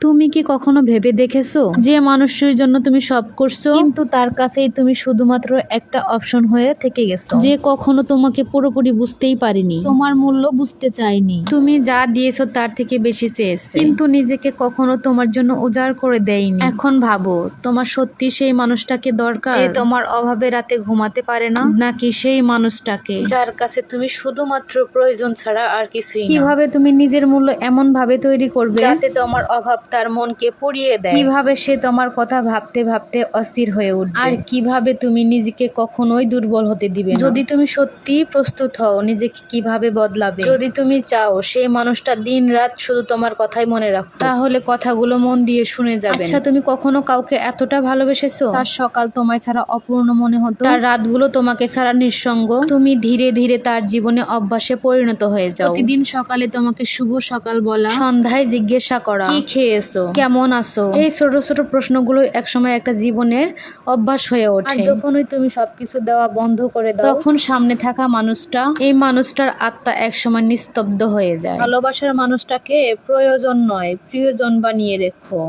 তুমি কি কখনো ভেবে দেখেছো যে মানুষটির জন্য তুমি সব করছো কিন্তু তার কাছেই তুমি শুধুমাত্র একটা অপশন হয়ে থেকে গেছো, যে কখনো তোমাকে পুরোপুরি বুঝতেই পারিনি, তোমার মূল্য বুঝতে চাইনি, তুমি যা দিয়েছো তার থেকে বেশি চেয়েছে, কিন্তু নিজেকে কখনো তোমার জন্য উজাড় করে দেয়নি। এখন ভাবো, তোমার সত্যি সেই মানুষটাকে দরকার যে তোমার অভাবে রাতে ঘুমাতে পারে না, নাকি সেই মানুষটাকে যার কাছে তুমি শুধুমাত্র প্রয়োজন ছাড়া আর কিছুই না? কিভাবে তুমি নিজের মূল্য এমন ভাবে তৈরি করবে যাতে তোমার অভাব তার মনকে পুড়িয়ে দেয়? কিভাবে সে তোমার কথা ভাবতে ভাবতে অস্থির হয়ে উঠবে? আর কিভাবে তুমি নিজেকে কখনোই দুর্বল হতে দিবে না? যদি তুমি সত্যি প্রস্তুত হও, নিজেকে কিভাবে বদলাবে, যদি তুমি চাও সেই মানুষটা দিন রাত শুধু তোমার কথাই মনে রাখো, তাহলে কথাগুলো মন দিয়ে শুনে যাবে। আচ্ছা, তুমি কখনো কাউকে এতটা ভালোবেসেছো তার সকাল তোমায় ছাড়া অপূর্ণ মনে হতো, তার রাতগুলো তোমাকে ছাড়া নিঃসঙ্গ? তুমি ধীরে ধীরে তার জীবনে অভ্যাসে পরিণত হয়ে যাও। প্রতিদিন সকালে তোমাকে শুভ সকাল বলা, সন্ধ্যায় জিজ্ঞাসা করা কি খেয়েছো, কেমন আছো, এই ছোট ছোট প্রশ্নগুলো একসময় একটা জীবনের অভ্যাস হয়ে ওঠে। আর যখনই তুমি সবকিছু দেওয়া বন্ধ করে দাও, তখন সামনে থাকা মানুষটা, এই মানুষটার আত্মা একসময় নিস্তব্ধ হয়ে যায়। ভালোবাসার মানুষটাকে প্রয়োজন নয়, প্রিয়জন বানিয়ে রেখো।